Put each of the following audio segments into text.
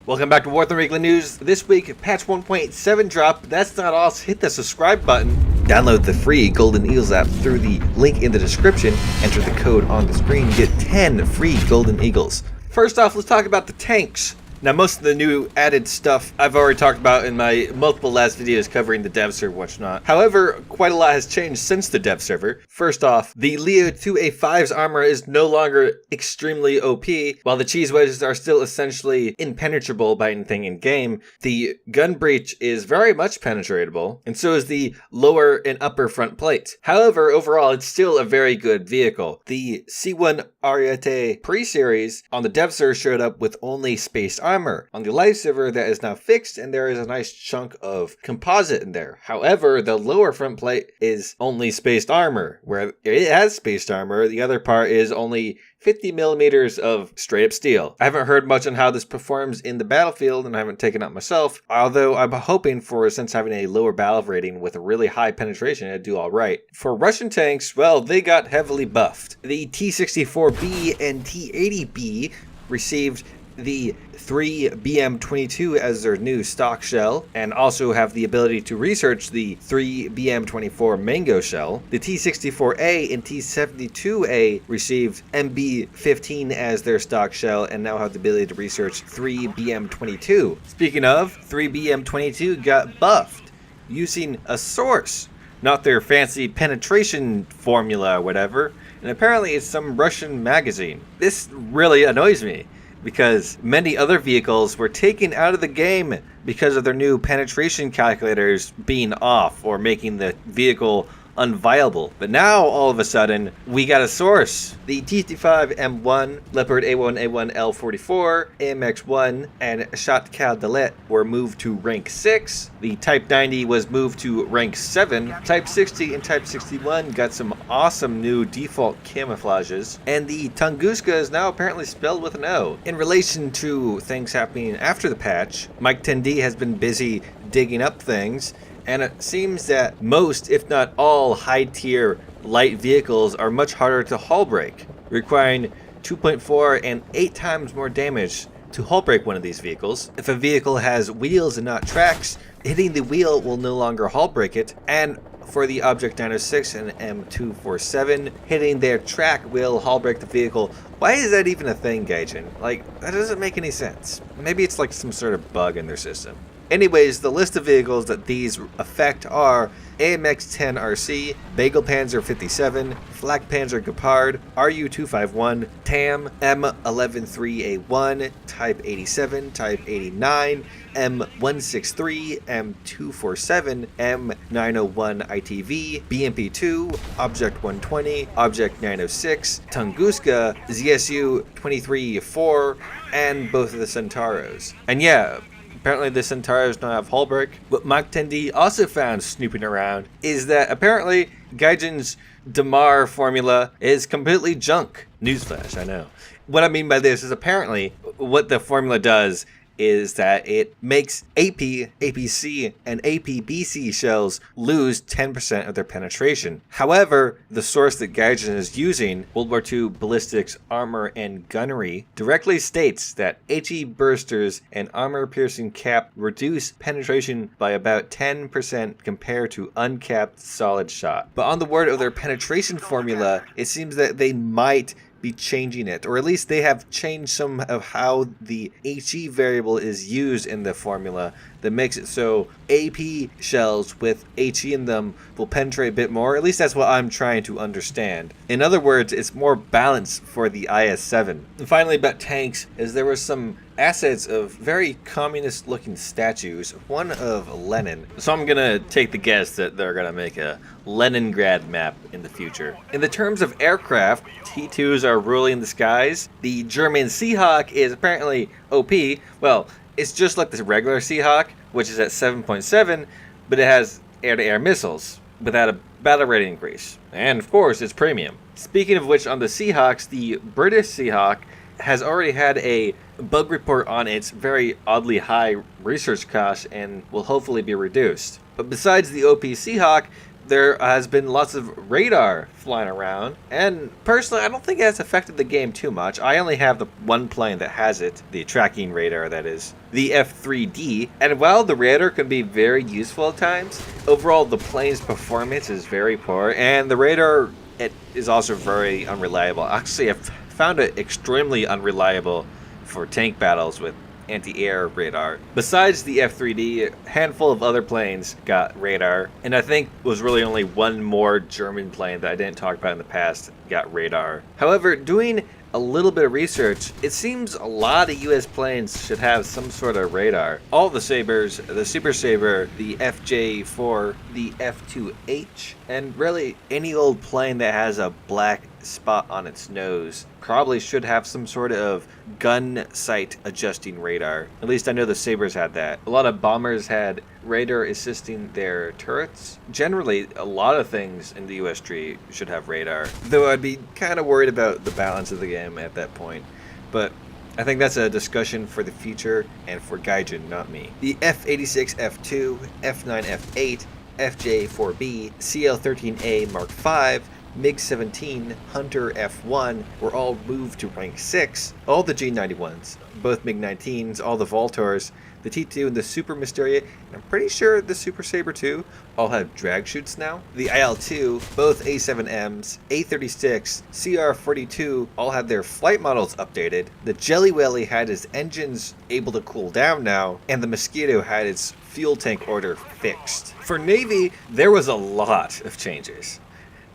Welcome back to War Thunder Weekly News. This week, patch 1.7 drop. That's not all, so hit the subscribe button. Download the free Golden Eagles app through the link in the description. Enter the code on the screen. Get 10 free Golden Eagles. First off, let's talk about the tanks. Now, most of the new added stuff I've already talked about in my multiple last videos covering the dev server and whatnot. However, quite a lot has changed since the dev server. First off, the Leo 2A5's armor is no longer extremely OP, while the cheese wedges are still essentially impenetrable by anything in game. The gun breech is very much penetratable, and so is the lower and upper front plate. However, overall, it's still a very good vehicle. The C1 Ariete pre-series on the dev server showed up with only spaced armor. On the live server, that is now fixed, and there is a nice chunk of composite in there. However, the lower front plate is only spaced armor, where it has spaced armor. The other part is only 50 millimeters of straight up steel. I haven't heard much on how this performs in the battlefield, and I haven't taken it myself, although I'm hoping for, since having a lower battle rating with a really high penetration, it'd do alright. For Russian tanks, well, they got heavily buffed. The T-64B and T-80B received the 3BM22 as their new stock shell, and also have the ability to research the 3BM24 Mango shell. The T-64A and T-72A received MB15 as their stock shell, and now have the ability to research 3BM22. Speaking of, 3BM22 got buffed using a source, not their fancy penetration formula or whatever, and apparently it's some Russian magazine. This really annoys me, because many other vehicles were taken out of the game because of their new penetration calculators being off or making the vehicle unviable. But now, all of a sudden, we got a source. The T-55M1, Leopard A1A1 L44, AMX-1, and Chatkal Dalet were moved to rank 6. The Type 90 was moved to rank 7. Type 60 and Type 61 got some awesome new default camouflages. And the Tunguska is now apparently spelled with an O. In relation to things happening after the patch, Mike 10D has been busy digging up things, and it seems that most, if not all, high-tier light vehicles are much harder to hull break, requiring 2.4 and 8 times more damage to hull break one of these vehicles. If a vehicle has wheels and not tracks, hitting the wheel will no longer hull break it, and for the Object 906 and M247, hitting their track will hull break the vehicle. Why is that even a thing, Gaijin? Like, that doesn't make any sense. Maybe it's like some sort of bug in their system. Anyways, the list of vehicles that these affect are AMX-10 RC, Bagel Panzer 57, Flak Panzer Gepard, RU-251, TAM, M113A1, Type 87, Type 89, M163, M247, M901 ITV, BMP-2, Object 120, Object 906, Tunguska, ZSU 23-4, and both of the Centauros. And yeah, apparently the Centauros don't have hull break. What Mach 10D also found snooping around is that apparently Gaijin's Damar formula is completely junk. Newsflash, I know. What I mean by this is apparently what the formula does is that it makes AP, APC, and APBC shells lose 10% of their penetration. However, the source that Gaijin is using, World War II Ballistics Armor and Gunnery, directly states that HE bursters and armor-piercing cap reduce penetration by about 10% compared to uncapped solid shot. But on the word of their penetration formula, it seems that they might be changing it, or at least they have changed some of how the HE variable is used in the formula that makes it so AP shells with HE in them will penetrate a bit more. At least that's what I'm trying to understand. In other words, it's more balanced for the IS-7. And finally, about tanks, is there was some assets of very communist looking statues, one of Lenin. So I'm gonna take the guess that they're gonna make a Leningrad map in the future. In the terms of aircraft, T2s are ruling the skies. The German Seahawk is apparently OP. Well, it's just like the regular Seahawk, which is at 7.7, but it has air-to-air missiles without a battle rate increase. And of course, it's premium. Speaking of which, on the Seahawks, the British Seahawk has already had a bug report on its very oddly high research cost and will hopefully be reduced. But besides the OP Seahawk, there has been lots of radar flying around, and personally, I don't think it has affected the game too much. I only have the one plane that has it, the tracking radar, that is, the F3D, and while the radar can be very useful at times, overall the plane's performance is very poor, and the radar, it is also very unreliable. Actually, I've found it extremely unreliable for tank battles with anti-air radar. Besides the F3D, a handful of other planes got radar, and I think was really only one more German plane that I didn't talk about in the past got radar. However, doing a little bit of research, it seems a lot of US planes should have some sort of radar. All the Sabres, the Super Sabre, the FJ4, the F2H, and really any old plane that has a black spot on its nose probably should have some sort of gun sight adjusting radar. At least I know the Sabres had that. A lot of bombers had radar assisting their turrets. Generally, a lot of things in the USG should have radar, though I'd be kind of worried about the balance of the game at that point. But I think that's a discussion for the future and for Gaijin, not me. The F-86 F2, F9 F8, FJ4B, CL-13A Mark V, MiG-17, Hunter F1 were all moved to rank 6. All the G91s, both MiG-19s, all the Voltors, the T2 and the Super Mysteria, and I'm pretty sure the Super Sabre 2 all have drag chutes now. The IL-2, both A7Ms, A36, CR-42 all had their flight models updated. The Jelly Welly had its engines able to cool down now, and the Mosquito had its fuel tank order fixed. For Navy, there was a lot of changes.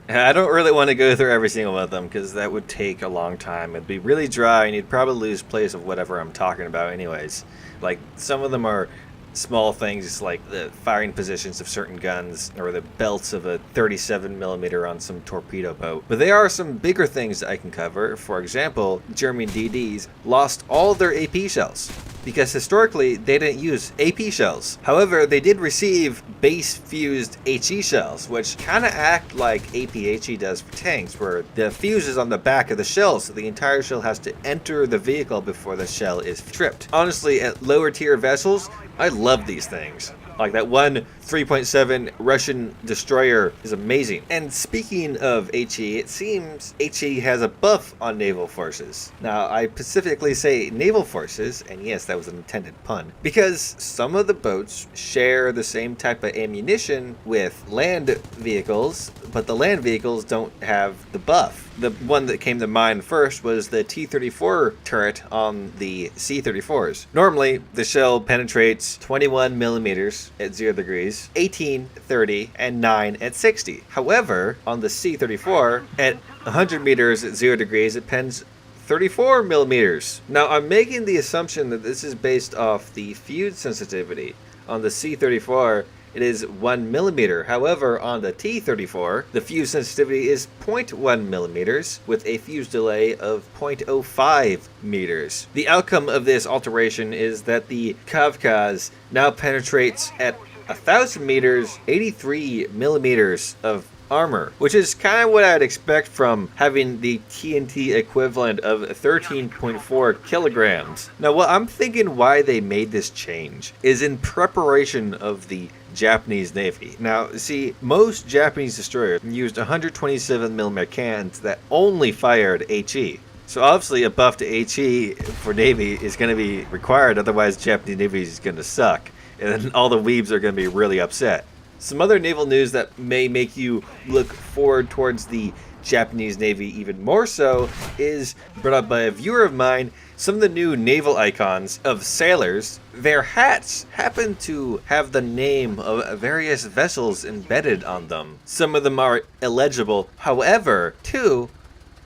I don't really want to go through every single one of them because that would take a long time. It'd be really dry and you'd probably lose place of whatever I'm talking about anyways. Like, some of them are small things like the firing positions of certain guns or the belts of a 37mm on some torpedo boat. But there are some bigger things that I can cover. For example, German DDs lost all their AP shells because historically they didn't use AP shells. However, they did receive base fused HE shells, which kind of act like APHE does for tanks, where the fuse is on the back of the shell, so the entire shell has to enter the vehicle before the shell is tripped. Honestly, at lower tier vessels, I love these things. Like that one 3.7 Russian destroyer is amazing. And speaking of HE, it seems HE has a buff on naval forces. Now, I specifically say naval forces, and yes, that was an intended pun, because some of the boats share the same type of ammunition with land vehicles, but the land vehicles don't have the buff. The one that came to mind first was the T-34 turret on the C-34s. Normally, the shell penetrates 21 millimeters at 0 degrees, 18, 30, and 9 at 60. However, on the C-34, at 100 meters at 0 degrees, it pens 34 millimeters. Now, I'm making the assumption that this is based off the fuse sensitivity. On the C-34, it is 1 millimeter. However, on the T-34, the fuse sensitivity is 0.1 millimeters with a fuse delay of 0.05 meters. The outcome of this alteration is that the Kavkaz now penetrates at 1,000 meters, 83 millimeters of armor, which is kind of what I'd expect from having the TNT equivalent of 13.4 kilograms. Now, what I'm thinking why they made this change is in preparation of the Japanese Navy. Now, see, most Japanese destroyers used 127mm cannons that only fired HE. So obviously a buff to HE for Navy is going to be required, otherwise Japanese Navy is going to suck. And then all the weebs are going to be really upset. Some other naval news that may make you look forward towards the Japanese Navy even more so is brought up by a viewer of mine. Some of the new naval icons of sailors, their hats happen to have the name of various vessels embedded on them. Some of them are illegible. However, two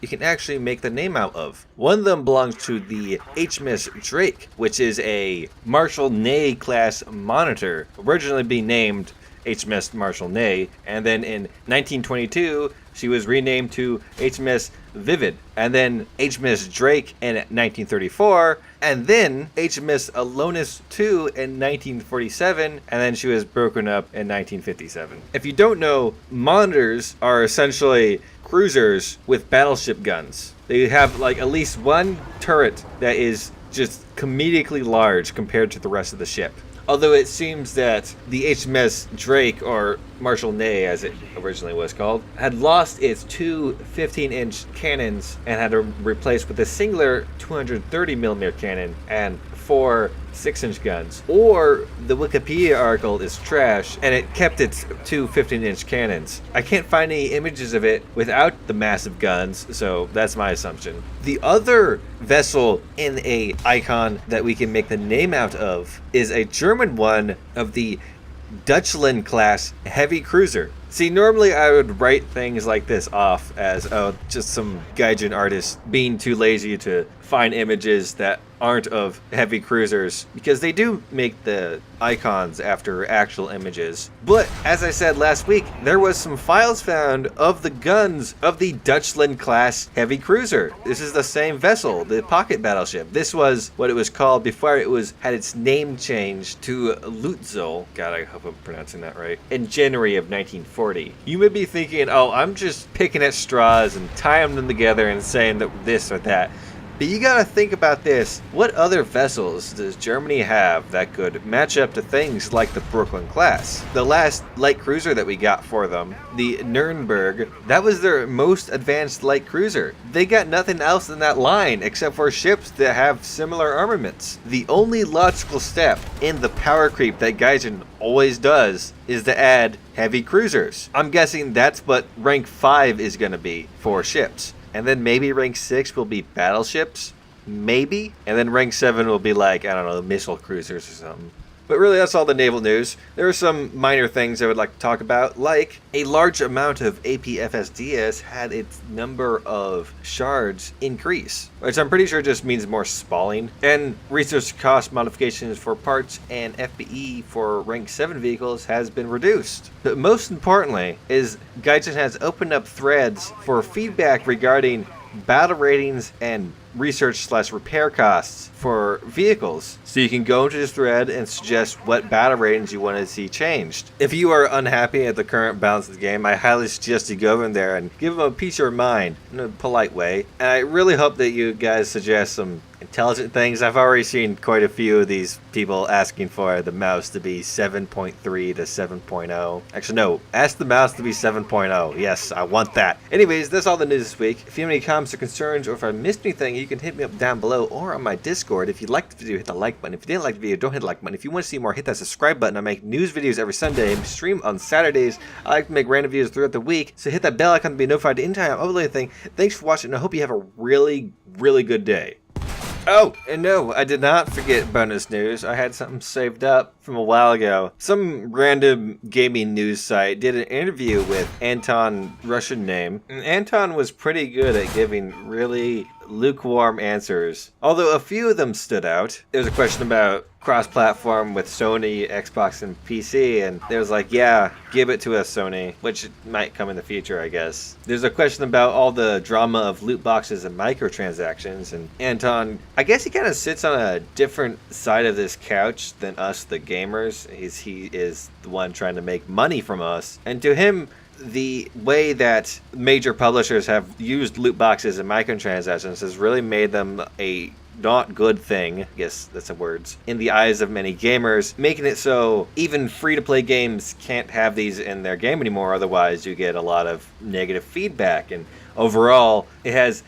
you can actually make the name out of. One of them belongs to the HMS Drake, which is a Marshal Ney class monitor, originally being named HMS Marshal Ney, and then in 1922 she was renamed to HMS Vivid, and then HMS Drake in 1934, and then HMS Alonus II in 1947, and then she was broken up in 1957. If you don't know, monitors are essentially cruisers with battleship guns. They have like at least one turret that is just comedically large compared to the rest of the ship. Although it seems that the HMS Drake, or Marshall Ney as it originally was called, had lost its two 15-inch cannons and had to replace with a singular 230mm cannon and 4 6-inch guns. Or the Wikipedia article is trash and it kept its two 15-inch cannons. I can't find any images of it without the massive guns, so that's my assumption. The other vessel in a icon that we can make the name out of is a German one of the Deutschland class heavy cruiser. See, normally I would write things like this off as, oh, just some Gaijin artist being too lazy to find images that aren't of heavy cruisers, because they do make the icons after actual images. But as I said last week, there was some files found of the guns of the Deutschland class heavy cruiser. This is the same vessel, the pocket battleship. This was what it was called before it had its name changed to Lutzow. God, I hope I'm pronouncing that right. In January of 1940. You may be thinking, oh, I'm just picking at straws and tying them together and saying that this or that. But you gotta think about this. What other vessels does Germany have that could match up to things like the Brooklyn class? The last light cruiser that we got for them, the Nuremberg, that was their most advanced light cruiser. They got nothing else in that line except for ships that have similar armaments. The only logical step in the power creep that Gaijin always does is to add heavy cruisers. I'm guessing that's what rank 5 is gonna be for ships. And then maybe rank 6 will be battleships, maybe. And then rank 7 will be like, I don't know, missile cruisers or something. But really, that's all the naval news. There are some minor things I would like to talk about, like a large amount of APFSDS had its number of shards increase, which I'm pretty sure just means more spalling, and research cost modifications for parts and FBE for rank 7 vehicles has been reduced. But most importantly is Gaijin has opened up threads for feedback regarding battle ratings and research/repair costs for vehicles. So you can go into this thread and suggest what battle ratings you want to see changed. If you are unhappy at the current balance of the game, I highly suggest you go in there and give them a piece of your mind in a polite way. And I really hope that you guys suggest some intelligent things. I've already seen quite a few of these people asking for the mouse to be 7.3 to 7.0. Actually, no, ask the mouse to be 7.0. Yes, I want that. Anyways, that's all the news this week. If you have any comments or concerns, or if I missed anything, you can hit me up down below or on my Discord. If you liked the video, hit the like button. If you didn't like the video, don't hit the like button. If you want to see more, hit that subscribe button. I make news videos every Sunday and stream on Saturdays. I like to make random videos throughout the week, so hit that bell icon to be notified anytime I upload anything. Thanks for watching, and I hope you have a really, really good day. Oh, and no, I did not forget bonus news. I had something saved up from a while ago. Some random gaming news site did an interview with Anton, Russian name, and Anton was pretty good at giving really lukewarm answers, although a few of them stood out. There was a question about cross-platform with Sony, Xbox, and PC, and there was like, yeah, give it to us, Sony, which might come in the future, I guess. There's a question about all the drama of loot boxes and microtransactions, and Anton, I guess he kind of sits on a different side of this couch than us, the gamers. He is the one trying to make money from us, and to him, the way that major publishers have used loot boxes and microtransactions has really made them a not good thing, I guess that's the words, in the eyes of many gamers, making it so even free-to-play games can't have these in their game anymore, otherwise you get a lot of negative feedback, and overall it has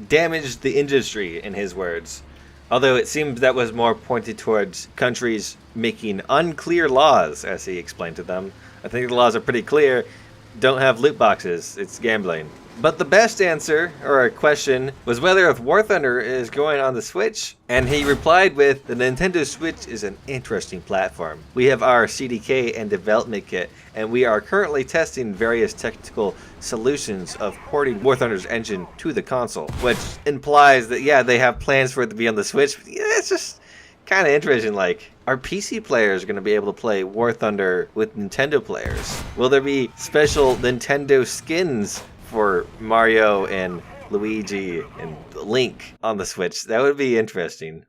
damaged the industry, in his words. Although it seems that was more pointed towards countries making unclear laws, as he explained to them. I think the laws are pretty clear. Don't have loot boxes, it's gambling. But the best answer, or a question, was whether if War Thunder is going on the Switch, and he replied with, the Nintendo Switch is an interesting platform. We have our CDK and development kit, and we are currently testing various technical solutions of porting War Thunder's engine to the console, which implies that, yeah, they have plans for it to be on the Switch, but yeah, it's just kind of interesting, like, are PC players going to be able to play War Thunder with Nintendo players? Will there be special Nintendo skins for Mario and Luigi and Link on the Switch? That would be interesting.